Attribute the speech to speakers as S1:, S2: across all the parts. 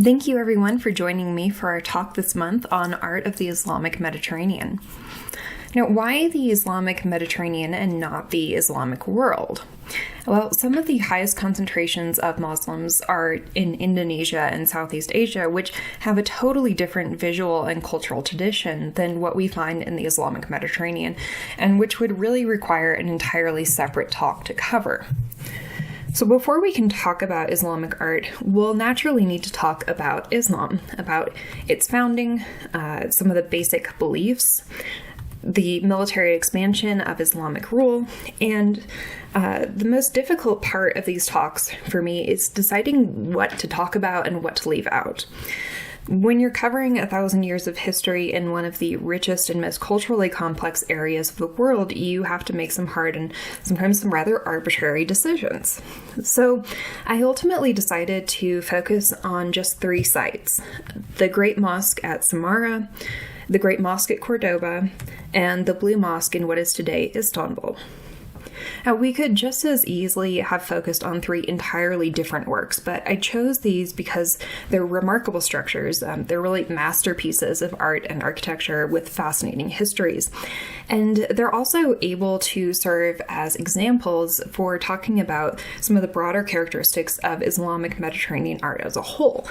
S1: Thank you everyone for joining me for our talk this month on art of the Islamic Mediterranean. Now, why the Islamic Mediterranean and not the Islamic world? Well, some of the highest concentrations of Muslims are in Indonesia and Southeast Asia, which have a totally different visual and cultural tradition than what we find in the Islamic Mediterranean, and which would really require an entirely separate talk to cover. So before we can talk about Islamic art, we'll naturally need to talk about Islam, about its founding, some of the basic beliefs, the military expansion of Islamic rule, and the most difficult part of these talks for me is deciding what to talk about and what to leave out. When you're covering 1,000 years of history in one of the richest and most culturally complex areas of the world, you have to make some hard and sometimes some rather arbitrary decisions. So I ultimately decided to focus on just 3 sites: the Great Mosque at Samarra, the Great Mosque at Cordoba, and the Blue Mosque in what is today Istanbul. Now, we could just as easily have focused on 3 entirely different works, but I chose these because they're remarkable structures. They're really masterpieces of art and architecture with fascinating histories. And they're also able to serve as examples for talking about some of the broader characteristics of Islamic Mediterranean art as a whole.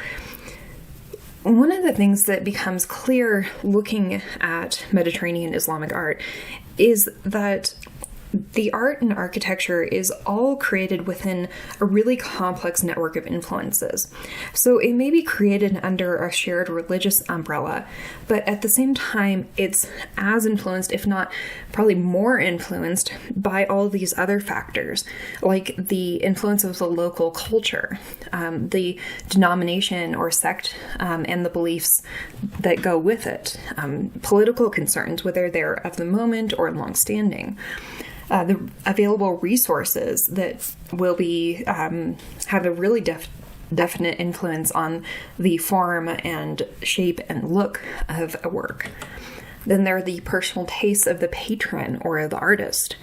S1: One of the things that becomes clear looking at Mediterranean Islamic art is that the art and architecture is all created within a really complex network of influences. So it may be created under a shared religious umbrella, but at the same time, it's as influenced, if not probably more influenced, by all these other factors, like the influence of the local culture, the denomination or sect, and the beliefs that go with it, political concerns, whether they're of the moment or longstanding. The available resources that will be have a really definite influence on the form and shape and look of a work. Then there are the personal tastes of the patron or the artist,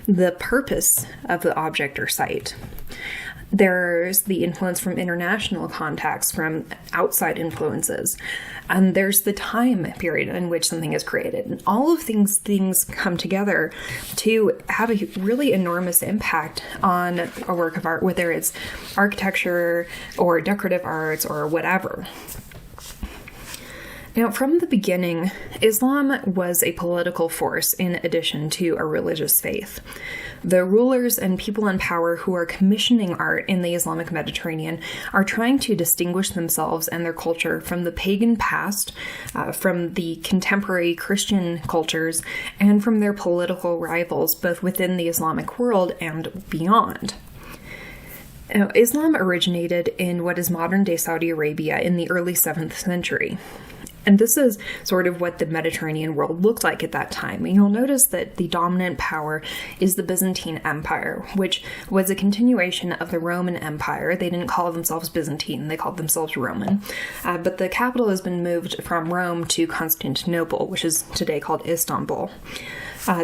S1: the purpose of the object or site. There's the influence from international contacts, from outside influences, and there's the time period in which something is created. And all of these things come together to have a really enormous impact on a work of art, whether it's architecture or decorative arts or whatever. Now, from the beginning, Islam was a political force in addition to a religious faith. The rulers and people in power who are commissioning art in the Islamic Mediterranean are trying to distinguish themselves and their culture from the pagan past, from the contemporary Christian cultures, and from their political rivals, both within the Islamic world and beyond. Now, Islam originated in what is modern-day Saudi Arabia in the early 7th century. And this is sort of what the Mediterranean world looked like at that time. And you'll notice that the dominant power is the Byzantine Empire, which was a continuation of the Roman Empire. They didn't call themselves Byzantine, they called themselves Roman. But the capital has been moved from Rome to Constantinople, which is today called Istanbul.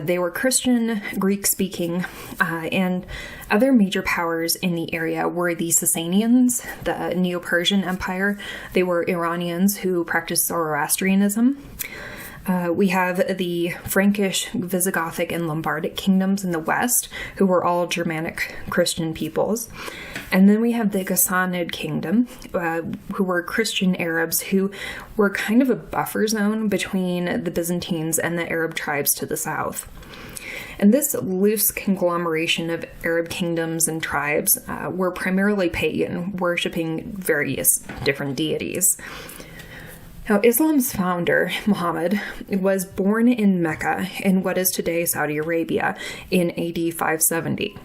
S1: They were Christian, Greek-speaking, and other major powers in the area were the Sasanians, the Neo-Persian Empire. They were Iranians who practiced Zoroastrianism. We have the Frankish, Visigothic, and Lombardic kingdoms in the west, who were all Germanic Christian peoples. And then we have the Ghassanid kingdom, who were Christian Arabs who were kind of a buffer zone between the Byzantines and the Arab tribes to the south. And this loose conglomeration of Arab kingdoms and tribes were primarily pagan, worshipping various different deities. Now, Islam's founder, Muhammad, was born in Mecca in what is today Saudi Arabia in AD 570.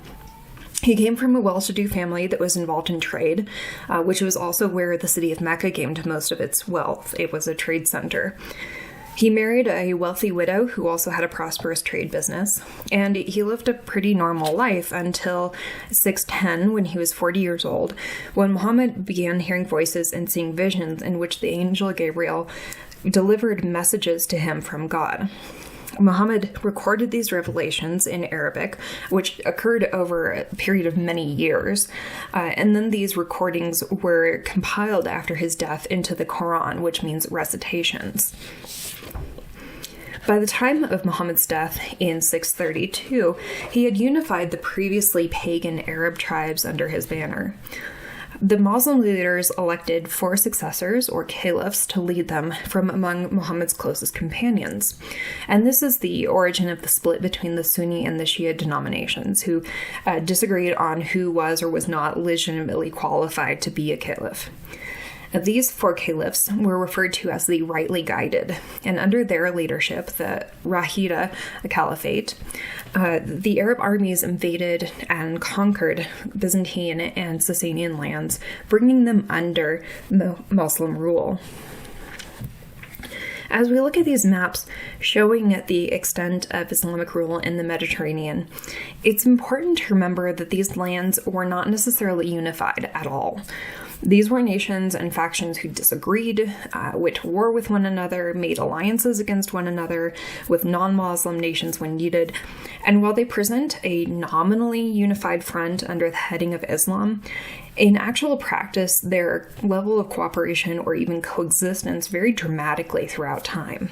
S1: He came from a well-to-do family that was involved in trade, which was also where the city of Mecca gained most of its wealth. It was a trade center. He married a wealthy widow who also had a prosperous trade business, and he lived a pretty normal life until 610, when he was 40 years old, when Muhammad began hearing voices and seeing visions in which the angel Gabriel delivered messages to him from God. Muhammad recorded these revelations in Arabic, which occurred over a period of many years, and then these recordings were compiled after his death into the Quran, which means recitations. By the time of Muhammad's death in 632, he had unified the previously pagan Arab tribes under his banner. The Muslim leaders elected 4 successors, or caliphs, to lead them from among Muhammad's closest companions. And this is the origin of the split between the Sunni and the Shia denominations, who disagreed on who was or was not legitimately qualified to be a caliph. These 4 caliphs were referred to as the rightly guided, and under their leadership, the Rashida Caliphate, the Arab armies invaded and conquered Byzantine and Sasanian lands, bringing them under Muslim rule. As we look at these maps showing the extent of Islamic rule in the Mediterranean, it's important to remember that these lands were not necessarily unified at all. These were nations and factions who disagreed, went to war with one another, made alliances against one another with non-Muslim nations when needed, and while they present a nominally unified front under the heading of Islam, in actual practice, their level of cooperation or even coexistence varied dramatically throughout time.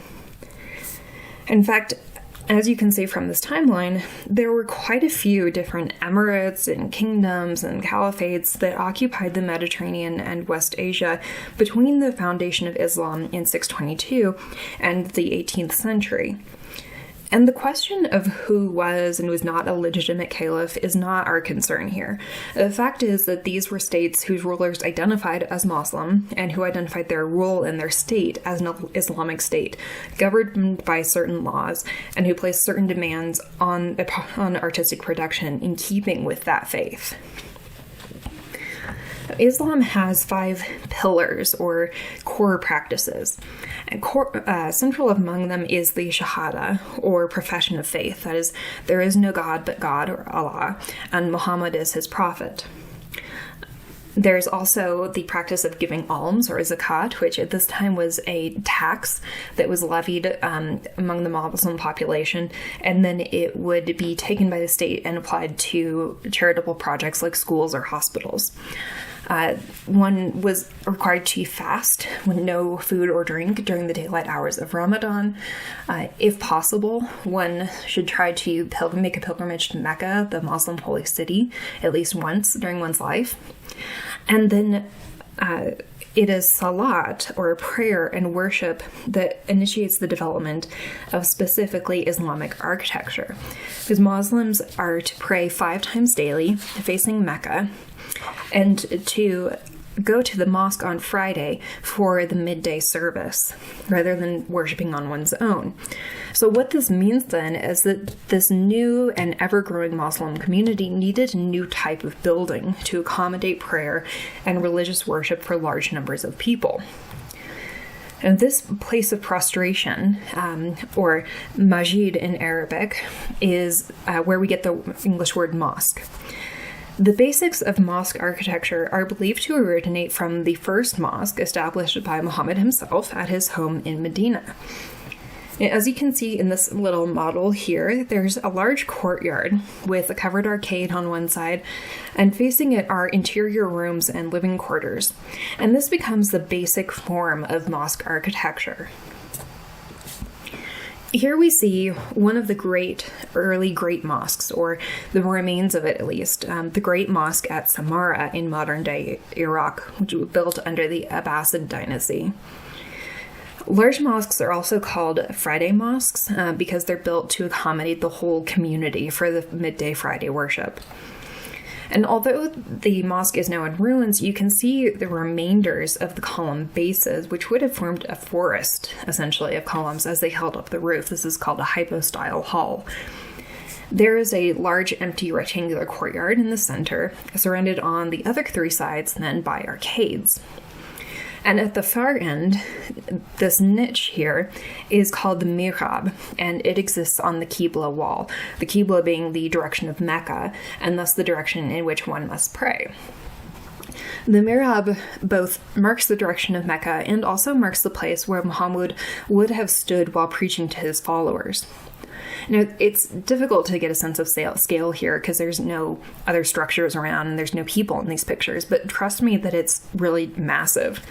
S1: In fact, as you can see from this timeline, there were quite a few different emirates and kingdoms and caliphates that occupied the Mediterranean and West Asia between the foundation of Islam in 622 and the 18th century. And the question of who was and was not a legitimate caliph is not our concern here. The fact is that these were states whose rulers identified as Muslim and who identified their rule in their state as an Islamic state, governed by certain laws, and who placed certain demands on artistic production in keeping with that faith. Islam has 5 pillars or core practices. And central among them is the Shahada, or profession of faith. That is, there is no God but God, or Allah, and Muhammad is his prophet. There's also the practice of giving alms, or zakat, which at this time was a tax that was levied among the Muslim population, and then it would be taken by the state and applied to charitable projects like schools or hospitals. One was required to fast with no food or drink during the daylight hours of Ramadan. If possible, one should try to make a pilgrimage to Mecca, the Muslim holy city, at least once during one's life. And then it is salat, or prayer and worship, that initiates the development of specifically Islamic architecture. Because Muslims are to pray 5 times daily, facing Mecca, and to go to the mosque on Friday for the midday service, rather than worshiping on one's own. So what this means then is that this new and ever-growing Muslim community needed a new type of building to accommodate prayer and religious worship for large numbers of people. And this place of prostration, or masjid in Arabic, is where we get the English word mosque. The basics of mosque architecture are believed to originate from the first mosque established by Muhammad himself at his home in Medina. As you can see in this little model here, there's a large courtyard with a covered arcade on one side, and facing it are interior rooms and living quarters. And this becomes the basic form of mosque architecture. Here we see one of the early great mosques, or the remains of it at least, the Great Mosque at Samarra in modern-day Iraq, which was built under the Abbasid dynasty. Large mosques are also called Friday mosques because they're built to accommodate the whole community for the midday Friday worship. And although the mosque is now in ruins, you can see the remainders of the column bases, which would have formed a forest, essentially, of columns as they held up the roof. This is called a hypostyle hall. There is a large empty rectangular courtyard in the center, surrounded on the other 3 sides then by arcades. And at the far end, this niche here is called the Mirab, and it exists on the Qibla wall, the Qibla being the direction of Mecca, and thus the direction in which one must pray. The Mirab both marks the direction of Mecca and also marks the place where Muhammad would have stood while preaching to his followers. Now, it's difficult to get a sense of scale here because there's no other structures around and there's no people in these pictures, but trust me that it's really massive.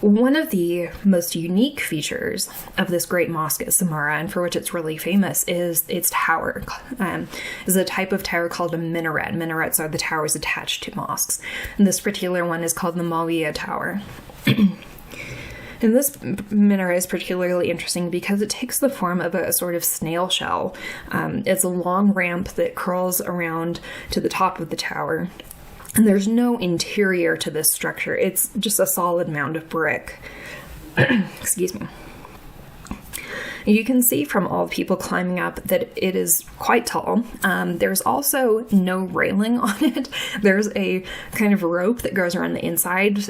S1: One of the most unique features of this great mosque at Samarra, and for which it's really famous, is its tower. Is a type of tower called a minaret. Minarets are the towers attached to mosques. And this particular one is called the Mawiyah Tower. And this minaret is particularly interesting because it takes the form of a sort of snail shell. It's a long ramp that curls around to the top of the tower. And there's no interior to this structure. It's just a solid mound of brick. Excuse me. You can see from all the people climbing up that it is quite tall. There's also no railing on it. There's a kind of rope that goes around the inside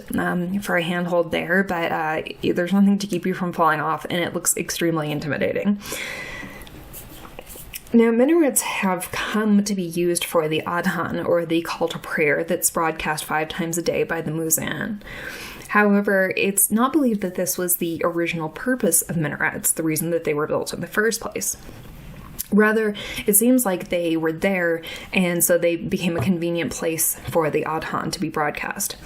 S1: for a handhold there, but there's nothing to keep you from falling off, and it looks extremely intimidating. Now, minarets have come to be used for the adhan, or the call to prayer, that's broadcast 5 times a day by the muezzin. However, it's not believed that this was the original purpose of minarets, the reason that they were built in the first place. Rather, it seems like they were there, and so they became a convenient place for the adhan to be broadcast.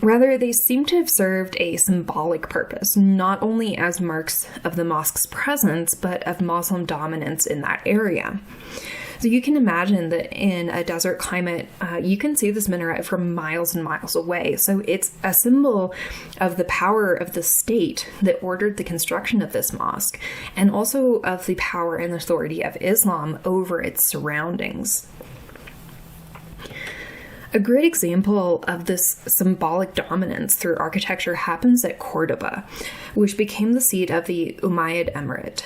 S1: Rather, they seem to have served a symbolic purpose, not only as marks of the mosque's presence, but of Muslim dominance in that area. So you can imagine that in a desert climate, you can see this minaret from miles and miles away. So it's a symbol of the power of the state that ordered the construction of this mosque, and also of the power and authority of Islam over its surroundings. A great example of this symbolic dominance through architecture happens at Cordoba, which became the seat of the Umayyad Emirate.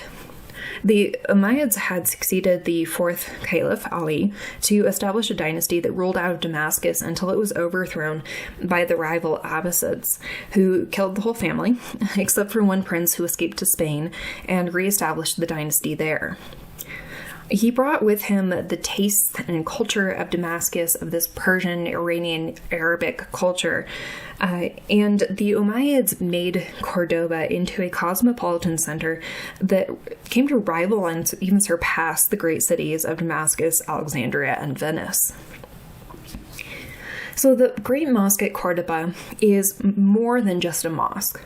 S1: The Umayyads had succeeded the 4th Caliph, Ali, to establish a dynasty that ruled out of Damascus until it was overthrown by the rival Abbasids, who killed the whole family, except for one prince who escaped to Spain and reestablished the dynasty there. He brought with him the tastes and culture of Damascus, of this Persian, Iranian, Arabic culture, and the Umayyads made Cordoba into a cosmopolitan center that came to rival and even surpass the great cities of Damascus, Alexandria, and Venice. So the Great Mosque at Cordoba is more than just a mosque.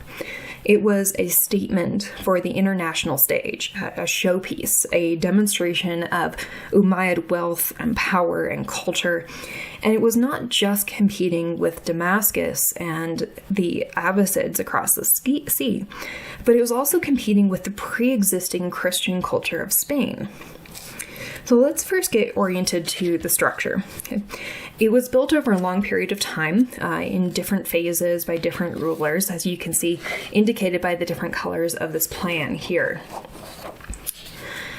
S1: It was a statement for the international stage, a showpiece, a demonstration of Umayyad wealth and power and culture. And it was not just competing with Damascus and the Abbasids across the sea, but it was also competing with the pre-existing Christian culture of Spain. So let's first get oriented to the structure. It was built over a long period of time in different phases by different rulers, as you can see indicated by the different colors of this plan here.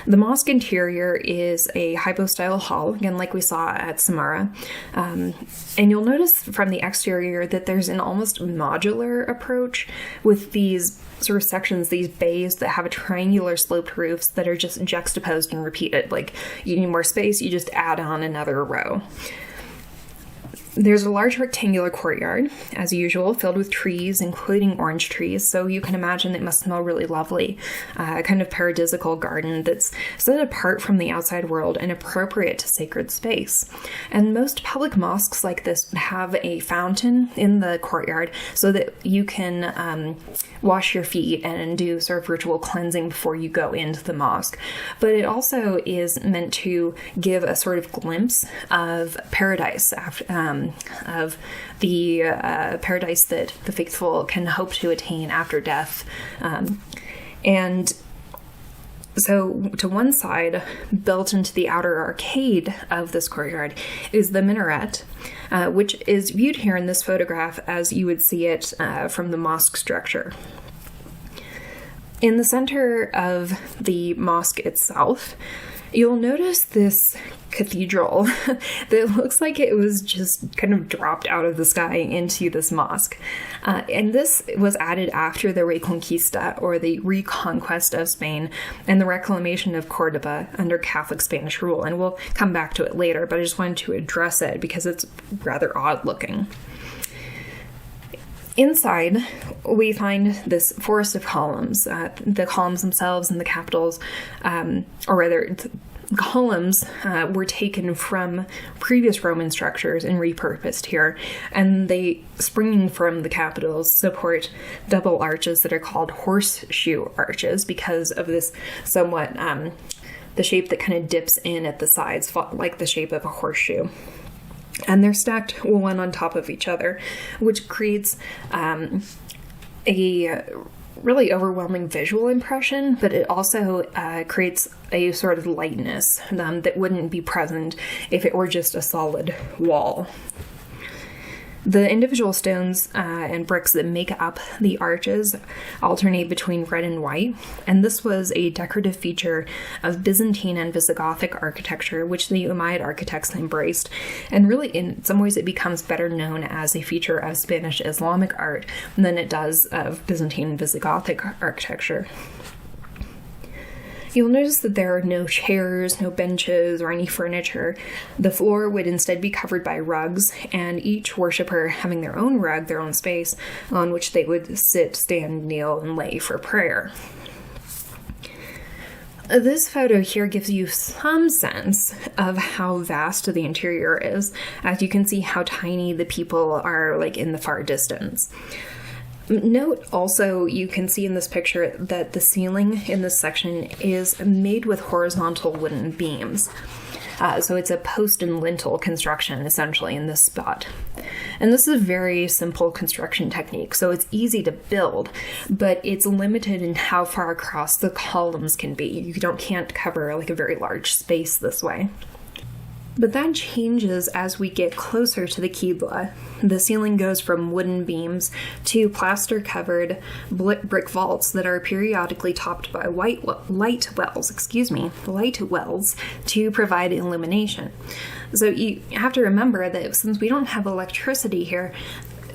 S1: The mosque interior is a hypostyle hall, again like we saw at Samarra, and you'll notice from the exterior that there's an almost modular approach with these sort of sections, these bays that have a triangular sloped roofs that are just juxtaposed and repeated. Like, you need more space, you just add on another row. There's a large rectangular courtyard, as usual, filled with trees, including orange trees, so you can imagine it must smell really lovely. A kind of paradisical garden that's set apart from the outside world and appropriate to sacred space. And most public mosques like this have a fountain in the courtyard so that you can wash your feet and do sort of ritual cleansing before you go into the mosque. But it also is meant to give a sort of glimpse of paradise, of the paradise that the faithful can hope to attain after death. And so to one side, built into the outer arcade of this courtyard, is the minaret, which is viewed here in this photograph as you would see it from the mosque structure. In the center of the mosque itself, you'll notice this cathedral that looks like it was just kind of dropped out of the sky into this mosque. And this was added after the Reconquista, or the reconquest of Spain, and the reclamation of Cordoba under Catholic Spanish rule. And we'll come back to it later, but I just wanted to address it because it's rather odd looking. Inside, we find this forest of columns. The columns themselves and the capitals, or rather, columns were taken from previous Roman structures and repurposed here, and they, springing from the capitals, support double arches that are called horseshoe arches because of this somewhat, the shape that kind of dips in at the sides, like the shape of a horseshoe. And they're stacked one on top of each other, which creates a really overwhelming visual impression, but it also creates a sort of lightness that wouldn't be present if it were just a solid wall. The individual stones and bricks that make up the arches alternate between red and white, and this was a decorative feature of Byzantine and Visigothic architecture, which the Umayyad architects embraced, and really in some ways it becomes better known as a feature of Spanish Islamic art than it does of Byzantine and Visigothic architecture. You'll notice that there are no chairs, no benches, or any furniture. The floor would instead be covered by rugs, and each worshiper having their own rug, their own space, on which they would sit, stand, kneel, and lay for prayer. This photo here gives you some sense of how vast the interior is, as you can see how tiny the people are, like in the far distance. Note also, you can see in this picture that the ceiling in this section is made with horizontal wooden beams. So it's a post and lintel construction essentially in this spot. And this is a very simple construction technique, so it's easy to build, but it's limited in how far across the columns can be. You can't cover like a very large space this way. But that changes as we get closer to the Qibla. The ceiling goes from wooden beams to plaster-covered brick vaults that are periodically topped by light wells to provide illumination. So you have to remember that since we don't have electricity here,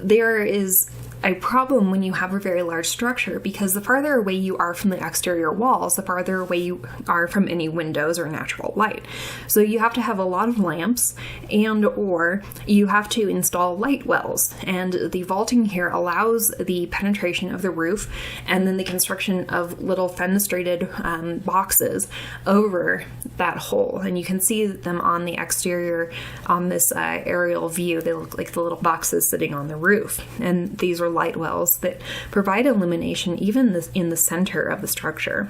S1: there is a problem when you have a very large structure, because the farther away you are from the exterior walls, the farther away you are from any windows or natural light. So you have to have a lot of lamps, and or you have to install light wells, and the vaulting here allows the penetration of the roof and then the construction of little fenestrated boxes over that hole, and you can see them on the exterior on this aerial view. They look like the little boxes sitting on the roof, and these are light wells that provide illumination even in the center of the structure.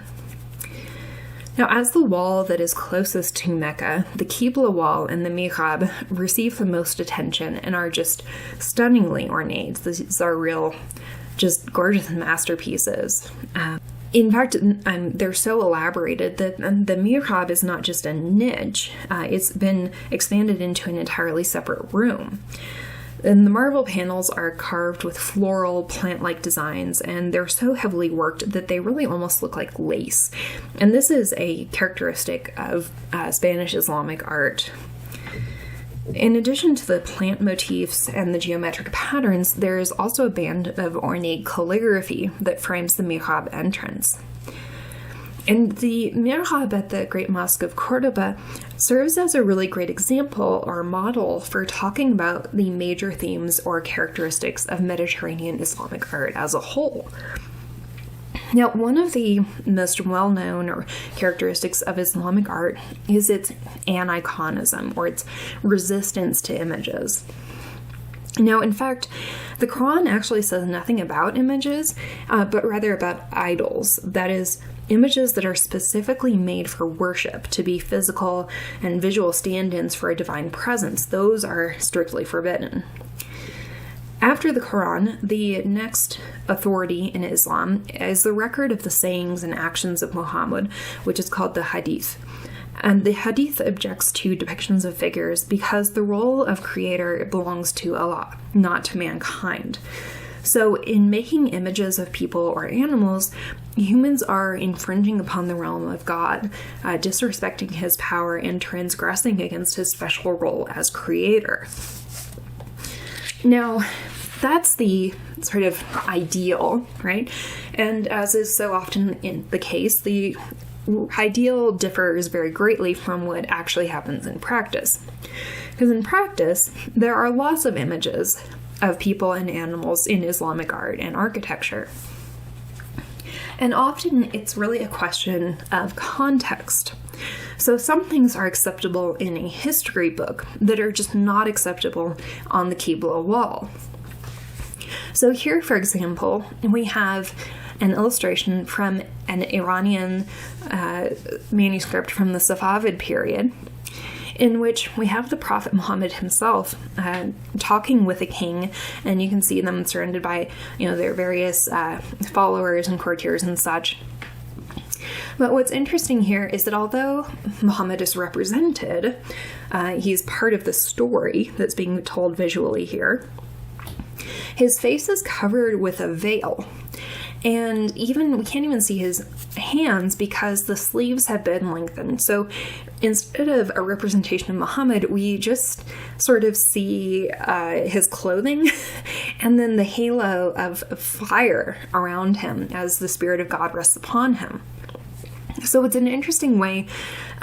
S1: Now, as the wall that is closest to Mecca, the Qibla wall and the Mirab receive the most attention and are just stunningly ornate. These are real, just gorgeous masterpieces. In fact, they're so elaborated that the Mirab is not just a niche, it's been expanded into an entirely separate room. And the marble panels are carved with floral, plant-like designs, and they're so heavily worked that they really almost look like lace. And this is a characteristic of Spanish Islamic art. In addition to the plant motifs and the geometric patterns, there is also a band of ornate calligraphy that frames the mihrab entrance. And the mihrab at the Great Mosque of Cordoba serves as a really great example or model for talking about the major themes or characteristics of Mediterranean Islamic art as a whole. Now, one of the most well-known or characteristics of Islamic art is its aniconism, or its resistance to images. Now, in fact, the Quran actually says nothing about images, but rather about idols. That is, images that are specifically made for worship, to be physical and visual stand-ins for a divine presence. Those are strictly forbidden. After the Quran, the next authority in Islam is the record of the sayings and actions of Muhammad, which is called the Hadith. And the Hadith objects to depictions of figures because the role of creator belongs to Allah, not to mankind. So in making images of people or animals, humans are infringing upon the realm of God, disrespecting his power and transgressing against his special role as creator. Now, that's the sort of ideal, right? And as is so often in the case, the ideal differs very greatly from what actually happens in practice. Because in practice, there are lots of images, of people and animals in Islamic art and architecture. And often it's really a question of context. So some things are acceptable in a history book that are just not acceptable on the Qibla wall. So here, for example, we have an illustration from an Iranian manuscript from the Safavid period, in which we have the Prophet Muhammad himself talking with a king, and you can see them surrounded by, their various followers and courtiers and such. But what's interesting here is that although Muhammad is represented, he's part of the story that's being told visually here, his face is covered with a veil. And we can't even see his hands because the sleeves have been lengthened. So instead of a representation of Muhammad, we just sort of see his clothing and then the halo of fire around him as the Spirit of God rests upon him. So it's an interesting way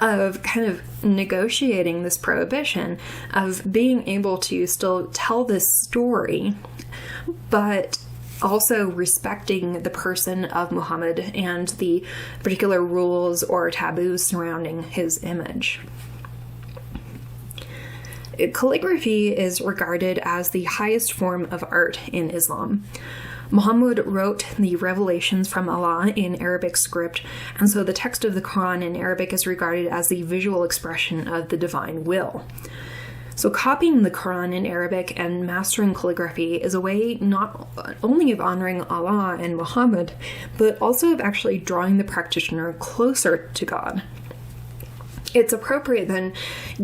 S1: of kind of negotiating this prohibition, of being able to still tell this story, but also respecting the person of Muhammad and the particular rules or taboos surrounding his image. Calligraphy is regarded as the highest form of art in Islam. Muhammad wrote the revelations from Allah in Arabic script, and so the text of the Quran in Arabic is regarded as the visual expression of the divine will. So copying the Quran in Arabic and mastering calligraphy is a way not only of honoring Allah and Muhammad, but also of actually drawing the practitioner closer to God. It's appropriate then,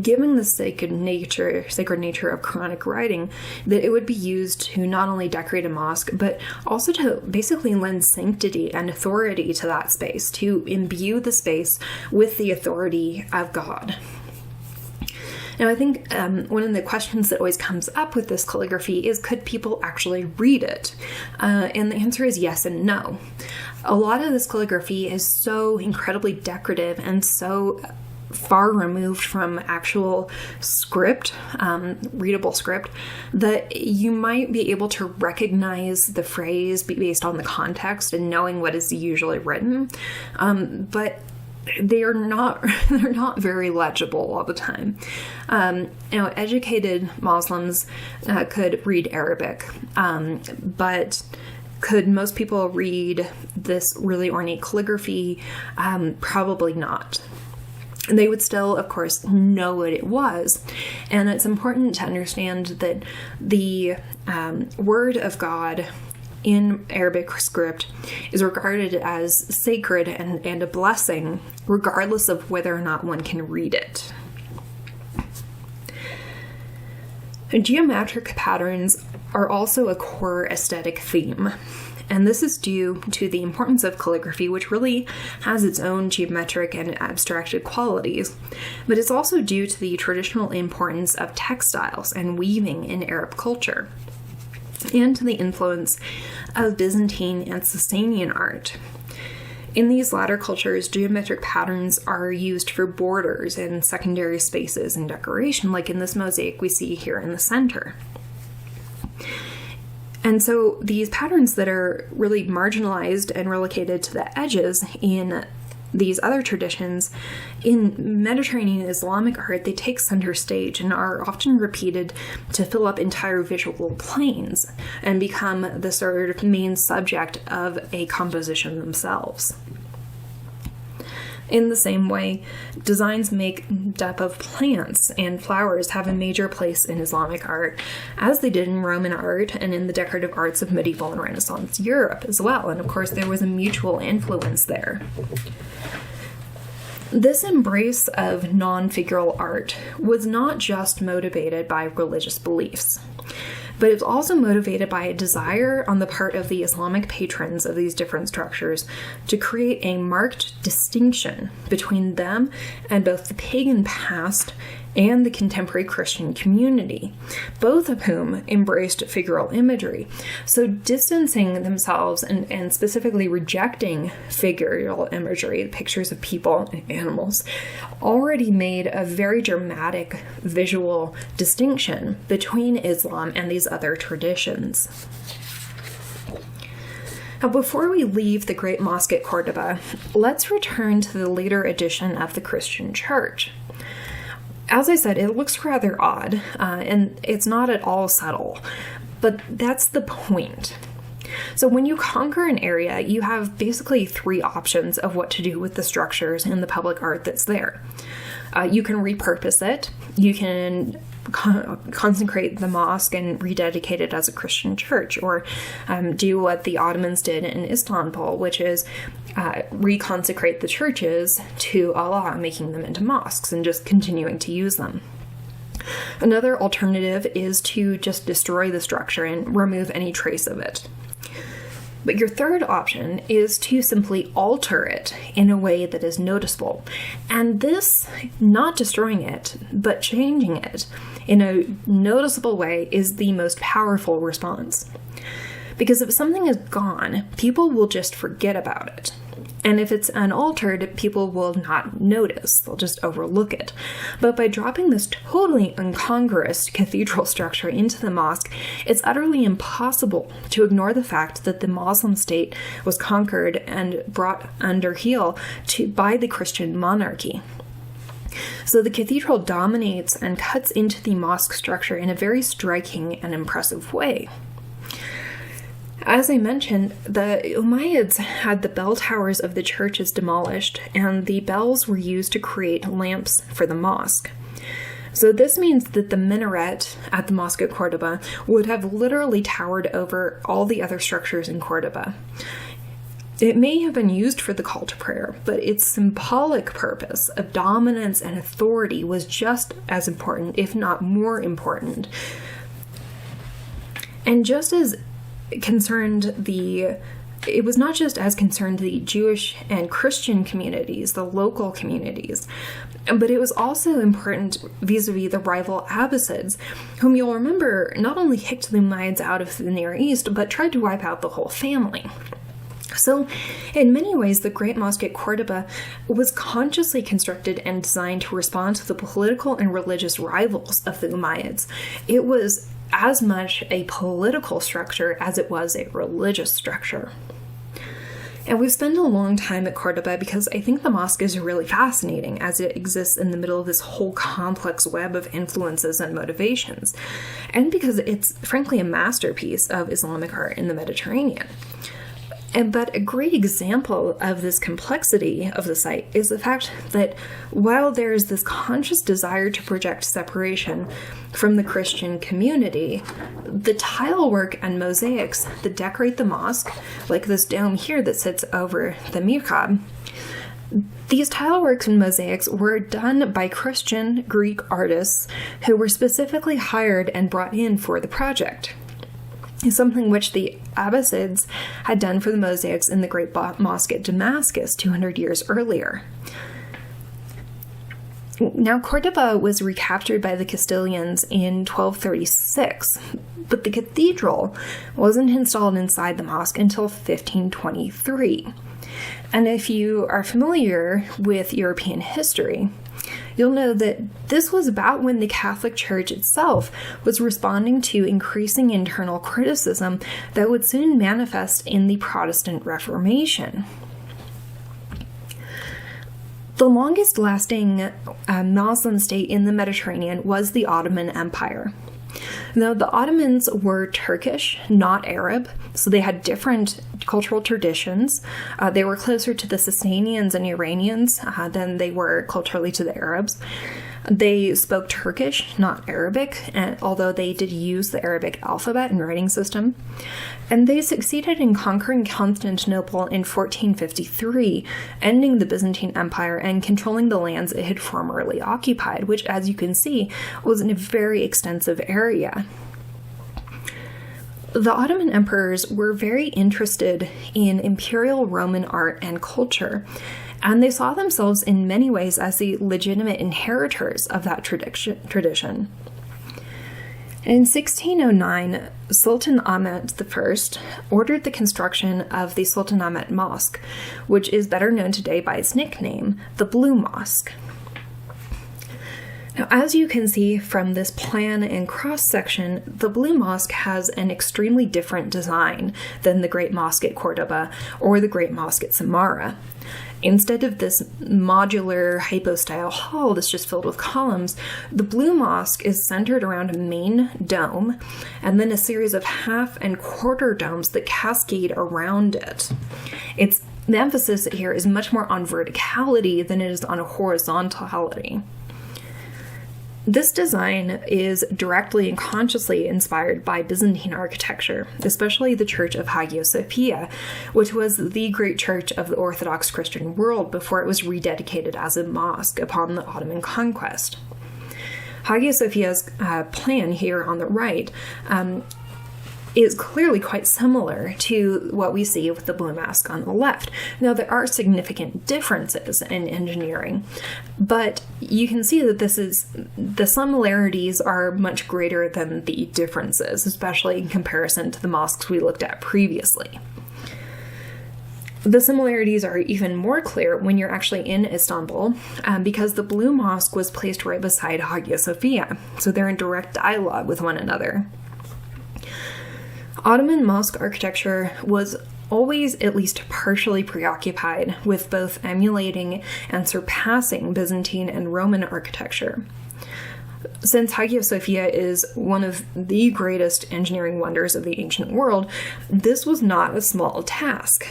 S1: given the sacred nature of Quranic writing, that it would be used to not only decorate a mosque, but also to basically lend sanctity and authority to that space, to imbue the space with the authority of God. Now, I think one of the questions that always comes up with this calligraphy is, could people actually read it? And the answer is yes and no. A lot of this calligraphy is so incredibly decorative and so far removed from actual script, readable script, that you might be able to recognize the phrase based on the context and knowing what is usually written. But they're not very legible all the time. Educated Muslims could read Arabic, but could most people read this really ornate calligraphy? Probably not. They would still, of course, know what it was. And it's important to understand that the word of God in Arabic script is regarded as sacred and a blessing, regardless of whether or not one can read it. Geometric patterns are also a core aesthetic theme. And this is due to the importance of calligraphy, which really has its own geometric and abstracted qualities, but it's also due to the traditional importance of textiles and weaving in Arab culture, and to the influence of Byzantine and Sasanian art. In these latter cultures, geometric patterns are used for borders and secondary spaces and decoration, like in this mosaic we see here in the center. And so these patterns that are really marginalized and relegated to the edges in these other traditions, in Mediterranean Islamic art, they take center stage and are often repeated to fill up entire visual planes and become the sort of main subject of a composition themselves. In the same way, designs made up of plants and flowers have a major place in Islamic art, as they did in Roman art and in the decorative arts of medieval and Renaissance Europe as well. And of course, there was a mutual influence there. This embrace of non-figural art was not just motivated by religious beliefs, but it's also motivated by a desire on the part of the Islamic patrons of these different structures to create a marked distinction between them and both the pagan past and the contemporary Christian community, both of whom embraced figural imagery. So distancing themselves and specifically rejecting figural imagery, pictures of people and animals, already made a very dramatic visual distinction between Islam and these other traditions. Now, before we leave the Great Mosque at Cordoba, let's return to the later edition of the Christian Church. As I said, it looks rather odd, and it's not at all subtle, but that's the point. So when you conquer an area, you have basically three options of what to do with the structures and the public art that's there. You can repurpose it, you can consecrate the mosque and rededicate it as a Christian church, or do what the Ottomans did in Istanbul, which is reconsecrate the churches to Allah, making them into mosques and just continuing to use them. Another alternative is to just destroy the structure and remove any trace of it. But your third option is to simply alter it in a way that is noticeable. And this, not destroying it, but changing it in a noticeable way, is the most powerful response. Because if something is gone, people will just forget about it. And if it's unaltered, people will not notice. They'll just overlook it. But by dropping this totally incongruous cathedral structure into the mosque, it's utterly impossible to ignore the fact that the Muslim state was conquered and brought under heel by the Christian monarchy. So the cathedral dominates and cuts into the mosque structure in a very striking and impressive way. As I mentioned, the Umayyads had the bell towers of the churches demolished, and the bells were used to create lamps for the mosque. So this means that the minaret at the mosque at Cordoba would have literally towered over all the other structures in Cordoba. It may have been used for the call to prayer, but its symbolic purpose of dominance and authority was just as important, if not more important. And just as it was not just as concerned the Jewish and Christian communities, the local communities, but it was also important vis-a-vis the rival Abbasids, whom you'll remember not only kicked the Umayyads out of the Near East, but tried to wipe out the whole family. So, in many ways, the Great Mosque at Cordoba was consciously constructed and designed to respond to the political and religious rivals of the Umayyads. It was as much a political structure as it was a religious structure. And we've spent a long time at Cordoba because I think the mosque is really fascinating as it exists in the middle of this whole complex web of influences and motivations, and because it's frankly a masterpiece of Islamic art in the Mediterranean. But a great example of this complexity of the site is the fact that while there is this conscious desire to project separation from the Christian community, the tile work and mosaics that decorate the mosque, like this dome here that sits over the Mirab, these tile works and mosaics were done by Christian Greek artists who were specifically hired and brought in for the project. Something which the Abbasids had done for the mosaics in the Great Mosque at Damascus 200 years earlier. Now, Cordoba was recaptured by the Castilians in 1236, but the cathedral wasn't installed inside the mosque until 1523. And if you are familiar with European history, you'll know that this was about when the Catholic Church itself was responding to increasing internal criticism that would soon manifest in the Protestant Reformation. The longest-lasting Muslim state in the Mediterranean was the Ottoman Empire. Now, the Ottomans were Turkish, not Arab, so they had different cultural traditions. They were closer to the Sasanians and Iranians than they were culturally to the Arabs. They spoke Turkish, not Arabic, although they did use the Arabic alphabet and writing system. And they succeeded in conquering Constantinople in 1453, ending the Byzantine Empire and controlling the lands it had formerly occupied, which, as you can see, was in a very extensive area. The Ottoman emperors were very interested in imperial Roman art and culture, and they saw themselves in many ways as the legitimate inheritors of that tradition. In 1609, Sultan Ahmet I ordered the construction of the Sultanate Mosque, which is better known today by its nickname, the Blue Mosque. Now, as you can see from this plan and cross-section, the Blue Mosque has an extremely different design than the Great Mosque at Cordoba or the Great Mosque at Samarra. Instead of this modular hypostyle hall that's just filled with columns, the Blue Mosque is centered around a main dome and then a series of half and quarter domes that cascade around it. The emphasis here is much more on verticality than it is on horizontality. This design is directly and consciously inspired by Byzantine architecture, especially the Church of Hagia Sophia, which was the great church of the Orthodox Christian world before it was rededicated as a mosque upon the Ottoman conquest. Hagia Sophia's plan here on the right is clearly quite similar to what we see with the Blue Mosque on the left. Now, there are significant differences in engineering, but you can see that the similarities are much greater than the differences, especially in comparison to the mosques we looked at previously. The similarities are even more clear when you're actually in Istanbul, because the Blue Mosque was placed right beside Hagia Sophia, so they're in direct dialogue with one another. Ottoman mosque architecture was always at least partially preoccupied with both emulating and surpassing Byzantine and Roman architecture. Since Hagia Sophia is one of the greatest engineering wonders of the ancient world, this was not a small task.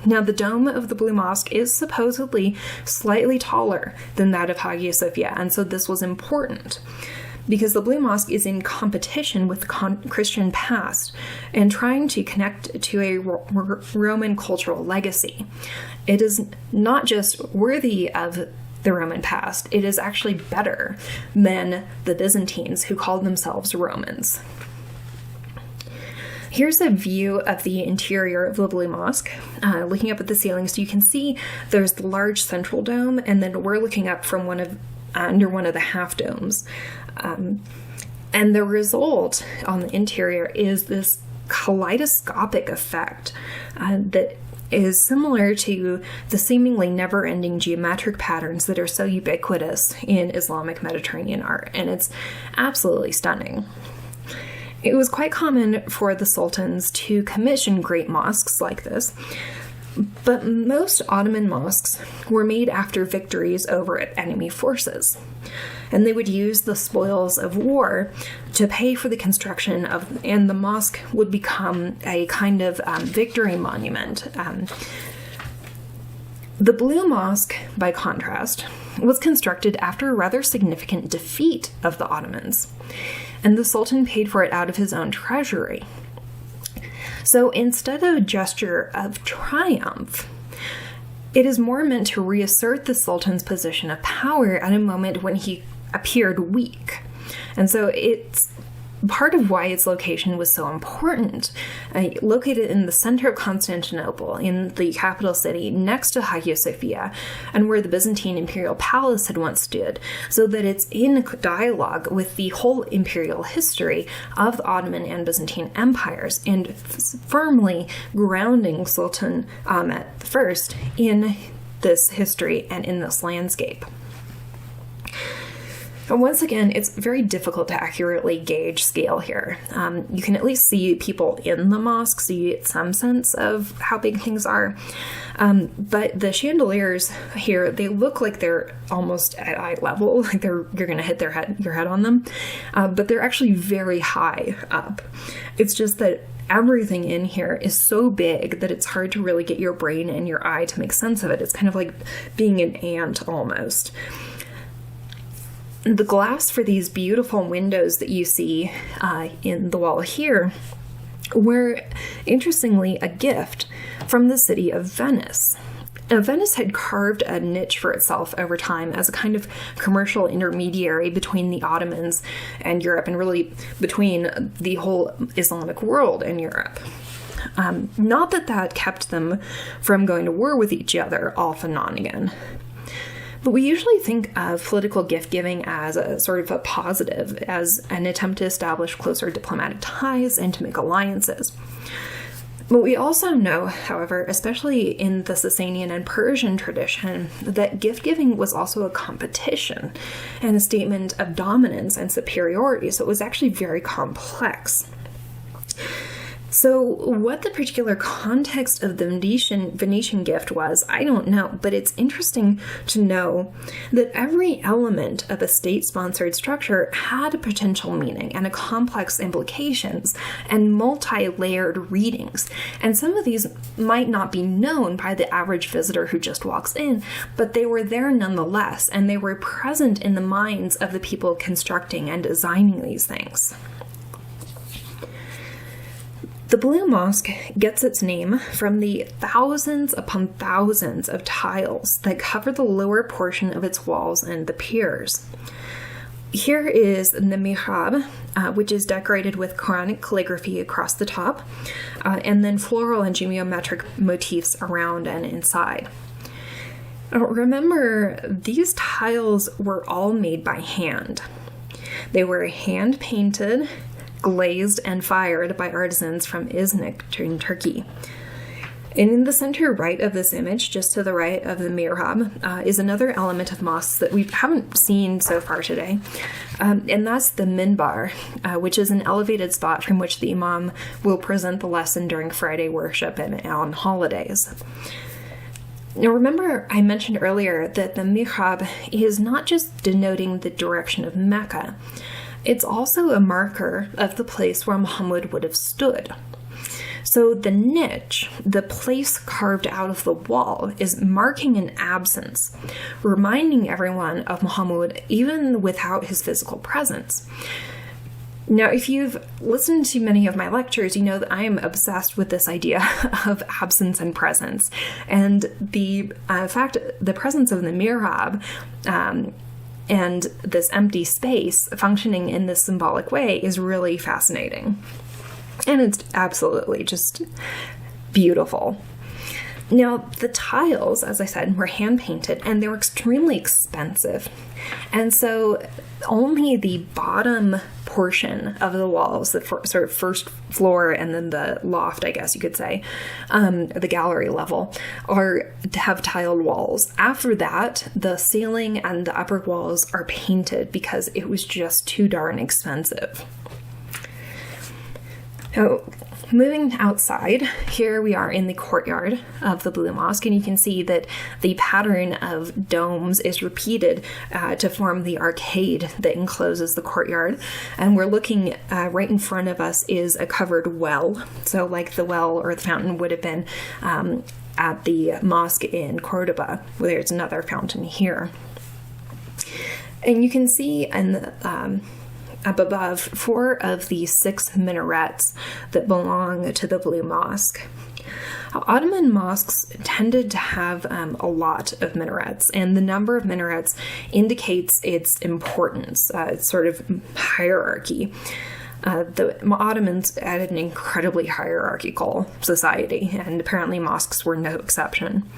S1: Now, the dome of the Blue Mosque is supposedly slightly taller than that of Hagia Sophia, and so this was important, because the Blue Mosque is in competition with the Christian past and trying to connect to a Roman cultural legacy. It is not just worthy of the Roman past, it is actually better than the Byzantines, who called themselves Romans. Here's a view of the interior of the Blue Mosque. Looking up at the ceiling, so you can see there's the large central dome, and then we're looking up from under one of the half domes. And the result on the interior is this kaleidoscopic effect that is similar to the seemingly never-ending geometric patterns that are so ubiquitous in Islamic Mediterranean art, and it's absolutely stunning. It was quite common for the sultans to commission great mosques like this, but most Ottoman mosques were made after victories over enemy forces, and they would use the spoils of war to pay for the construction of, and the mosque would become a kind of victory monument. The Blue Mosque, by contrast, was constructed after a rather significant defeat of the Ottomans, and the Sultan paid for it out of his own treasury. So instead of a gesture of triumph, it is more meant to reassert the Sultan's position of power at a moment when he appeared weak. And so it's part of why its location was so important. Located in the center of Constantinople, in the capital city, next to Hagia Sophia, and where the Byzantine imperial palace had once stood, so that it's in dialogue with the whole imperial history of the Ottoman and Byzantine empires, and firmly grounding Sultan Ahmet I in this history and in this landscape. And once again, it's very difficult to accurately gauge scale here. You can at least see people in the mosque, so you get some sense of how big things are. But the chandeliers here, they look like they're almost at eye level, like you're going to hit your head on them. But they're actually very high up. It's just that everything in here is so big that it's hard to really get your brain and your eye to make sense of it. It's kind of like being an ant almost. The glass for these beautiful windows that you see in the wall here were, interestingly, a gift from the city of Venice. Now, Venice had carved a niche for itself over time as a kind of commercial intermediary between the Ottomans and Europe, and really between the whole Islamic world and Europe. Not that kept them from going to war with each other off and on again. But we usually think of political gift-giving as a sort of a positive, as an attempt to establish closer diplomatic ties and to make alliances. But we also know, however, especially in the Sasanian and Persian tradition, that gift-giving was also a competition and a statement of dominance and superiority, so it was actually very complex. So what the particular context of the Venetian gift was, I don't know, but it's interesting to know that every element of a state-sponsored structure had a potential meaning and a complex implications and multi-layered readings. And some of these might not be known by the average visitor who just walks in, but they were there nonetheless, and they were present in the minds of the people constructing and designing these things. The Blue Mosque gets its name from the thousands upon thousands of tiles that cover the lower portion of its walls and the piers. Here is the Mirab, which is decorated with Quranic calligraphy across the top, and then floral and geometric motifs around and inside. Remember, these tiles were all made by hand. They were hand-painted, glazed, and fired by artisans from Iznik in Turkey. And in the center right of this image, just to the right of the Mirab, is another element of mosques that we haven't seen so far today, and that's the minbar, which is an elevated spot from which the imam will present the lesson during Friday worship and on holidays. Now remember, I mentioned earlier that the mihrab is not just denoting the direction of Mecca, it's also a marker of the place where Muhammad would have stood. So the niche, the place carved out of the wall, is marking an absence, reminding everyone of Muhammad even without his physical presence. Now, if you've listened to many of my lectures, you know that I am obsessed with this idea of absence and presence. And the presence of the Mirab and this empty space functioning in this symbolic way is really fascinating. And it's absolutely just beautiful. Now, the tiles, as I said, were hand-painted, and they were extremely expensive. And so only the bottom portion of the walls, the sort of first floor and then the loft, I guess you could say, the gallery level, have tiled walls. After that, the ceiling and the upper walls are painted because it was just too darn expensive. So, moving outside, here we are in the courtyard of the Blue Mosque, and you can see that the pattern of domes is repeated to form the arcade that encloses the courtyard. And we're looking right in front of us is a covered well, so like the well or the fountain would have been at the mosque in Cordoba, where there's another fountain here. And you can see in the up above 4 of the 6 minarets that belong to the Blue Mosque. Ottoman mosques tended to have a lot of minarets, and the number of minarets indicates its importance, its sort of hierarchy. The Ottomans had an incredibly hierarchical society, and apparently mosques were no exception.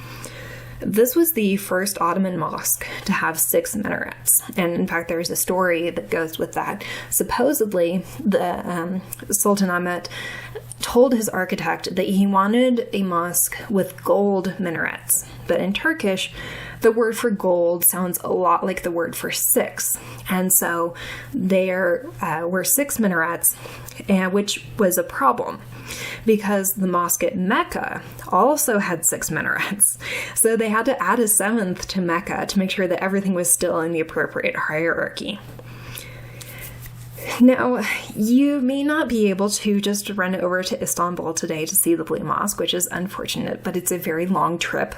S1: This was the first Ottoman mosque to have 6 minarets, and in fact there's a story that goes with that. Supposedly, the Sultan Ahmet told his architect that he wanted a mosque with gold minarets, but in Turkish, the word for gold sounds a lot like the word for 6, and so there were 6 minarets, which was a problem, because the mosque at Mecca also had 6 minarets. So they had to add a 7th to Mecca to make sure that everything was still in the appropriate hierarchy. Now, you may not be able to just run over to Istanbul today to see the Blue Mosque, which is unfortunate, but it's a very long trip.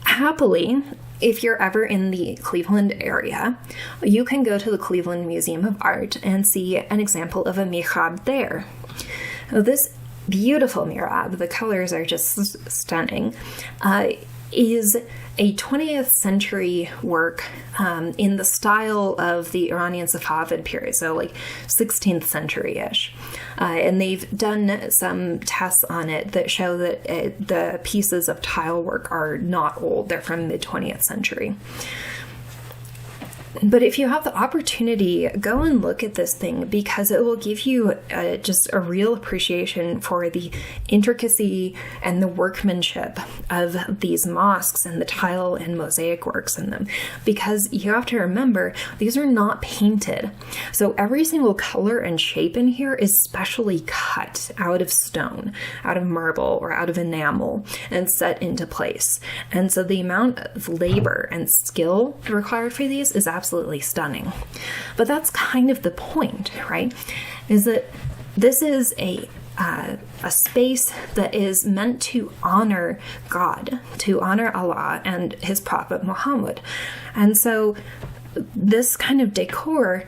S1: Happily, if you're ever in the Cleveland area, you can go to the Cleveland Museum of Art and see an example of a mihrab there. This beautiful Mirab, the colors are just stunning, is a 20th century work in the style of the Iranian Safavid period, so like 16th century-ish. And they've done some tests on it that show that the pieces of tile work are not old. They're from mid-20th century. But if you have the opportunity, go and look at this thing, because it will give you just a real appreciation for the intricacy and the workmanship of these mosques and the tile and mosaic works in them. Because you have to remember, these are not painted. So every single color and shape in here is specially cut out of stone, out of marble, or out of enamel, and set into place. And so the amount of labor and skill required for these is absolutely stunning. But that's kind of the point, right? Is that this is a space that is meant to honor God, to honor Allah and his prophet Muhammad. And so this kind of decor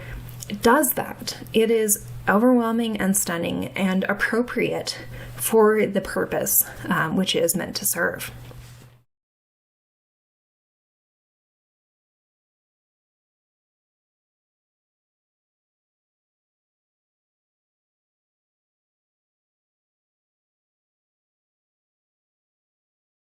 S1: does that. It is overwhelming and stunning and appropriate for the purpose which it is meant to serve.